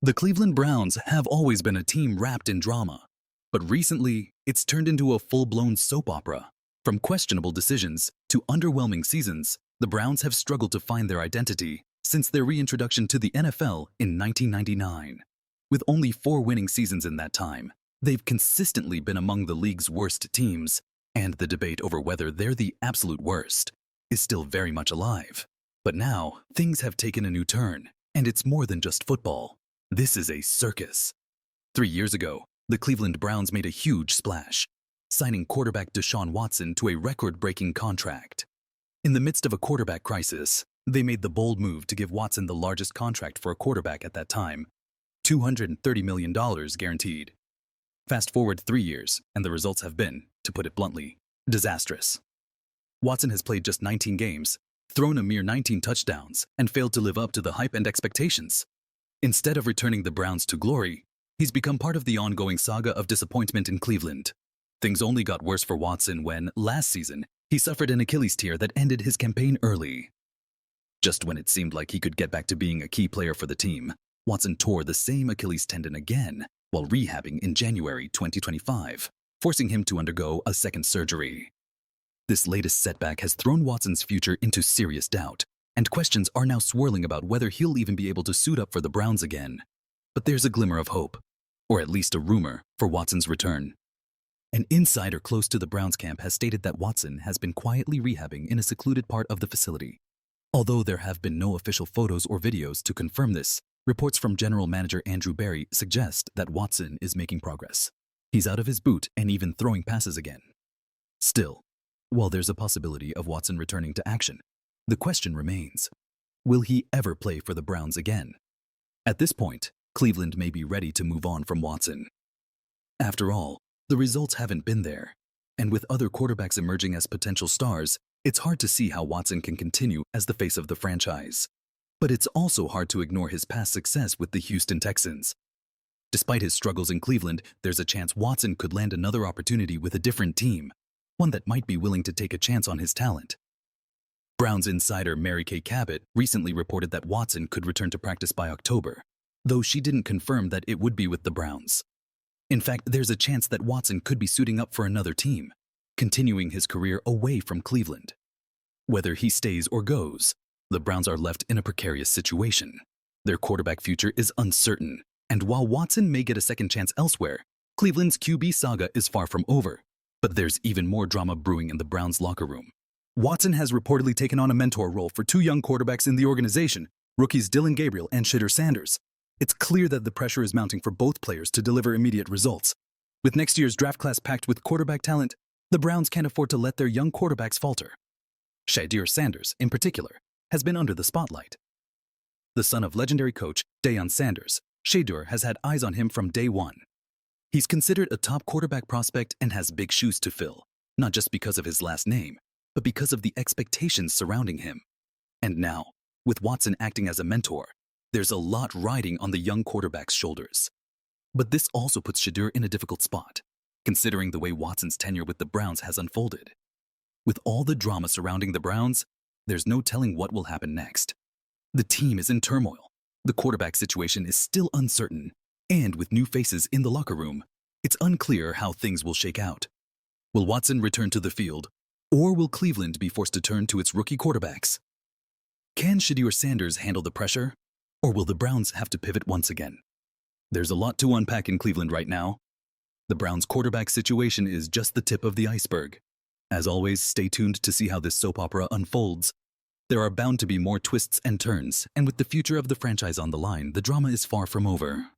The Cleveland Browns have always been a team wrapped in drama, but recently it's turned into a full-blown soap opera. From questionable decisions to underwhelming seasons, the Browns have struggled to find their identity since their reintroduction to the NFL in 1999. With only 4 winning seasons in that time, they've consistently been among the league's worst teams, and the debate over whether they're the absolute worst is still very much alive. But now, things have taken a new turn, and it's more than just football. This is a circus. 3 years ago, the Cleveland Browns made a huge splash, signing quarterback Deshaun Watson to a record-breaking contract. In the midst of a quarterback crisis, they made the bold move to give Watson the largest contract for a quarterback at that time, $230 million guaranteed. Fast forward 3 years, and the results have been, to put it bluntly, disastrous. Watson has played just 19 games, thrown a mere 19 touchdowns, and failed to live up to the hype and expectations. Instead of returning the Browns to glory, he's become part of the ongoing saga of disappointment in Cleveland. Things only got worse for Watson when, last season, he suffered an Achilles tear that ended his campaign early. Just when it seemed like he could get back to being a key player for the team, Watson tore the same Achilles tendon again while rehabbing in January 2025, forcing him to undergo a second surgery. This latest setback has thrown Watson's future into serious doubt, and questions are now swirling about whether he'll even be able to suit up for the Browns again. But there's a glimmer of hope, or at least a rumor, for Watson's return. An insider close to the Browns camp has stated that Watson has been quietly rehabbing in a secluded part of the facility. Although there have been no official photos or videos to confirm this, reports from General Manager Andrew Berry suggest that Watson is making progress. He's out of his boot and even throwing passes again. Still, while there's a possibility of Watson returning to action, the question remains, will he ever play for the Browns again? At this point, Cleveland may be ready to move on from Watson. After all, the results haven't been there, and with other quarterbacks emerging as potential stars, it's hard to see how Watson can continue as the face of the franchise. But it's also hard to ignore his past success with the Houston Texans. Despite his struggles in Cleveland, there's a chance Watson could land another opportunity with a different team, one that might be willing to take a chance on his talent. Browns insider Mary Kay Cabot recently reported that Watson could return to practice by October, though she didn't confirm that it would be with the Browns. In fact, there's a chance that Watson could be suiting up for another team, continuing his career away from Cleveland. Whether he stays or goes, the Browns are left in a precarious situation. Their quarterback future is uncertain, and while Watson may get a second chance elsewhere, Cleveland's QB saga is far from over. But there's even more drama brewing in the Browns locker room. Watson has reportedly taken on a mentor role for 2 young quarterbacks in the organization, rookies Dillon Gabriel and Shedeur Sanders. It's clear that the pressure is mounting for both players to deliver immediate results. With next year's draft class packed with quarterback talent, the Browns can't afford to let their young quarterbacks falter. Shedeur Sanders, in particular, has been under the spotlight. The son of legendary coach Deshaun Sanders, Shedeur has had eyes on him from day one. He's considered a top quarterback prospect and has big shoes to fill, not just because of his last name, but because of the expectations surrounding him. And now, with Watson acting as a mentor, there's a lot riding on the young quarterback's shoulders. But this also puts Shedeur in a difficult spot, considering the way Watson's tenure with the Browns has unfolded. With all the drama surrounding the Browns, there's no telling what will happen next. The team is in turmoil, the quarterback situation is still uncertain, and with new faces in the locker room, it's unclear how things will shake out. Will Watson return to the field, or will Cleveland be forced to turn to its rookie quarterbacks? Can Shedeur Sanders handle the pressure, or will the Browns have to pivot once again? There's a lot to unpack in Cleveland right now. The Browns' quarterback situation is just the tip of the iceberg. As always, stay tuned to see how this soap opera unfolds. There are bound to be more twists and turns, and with the future of the franchise on the line, the drama is far from over.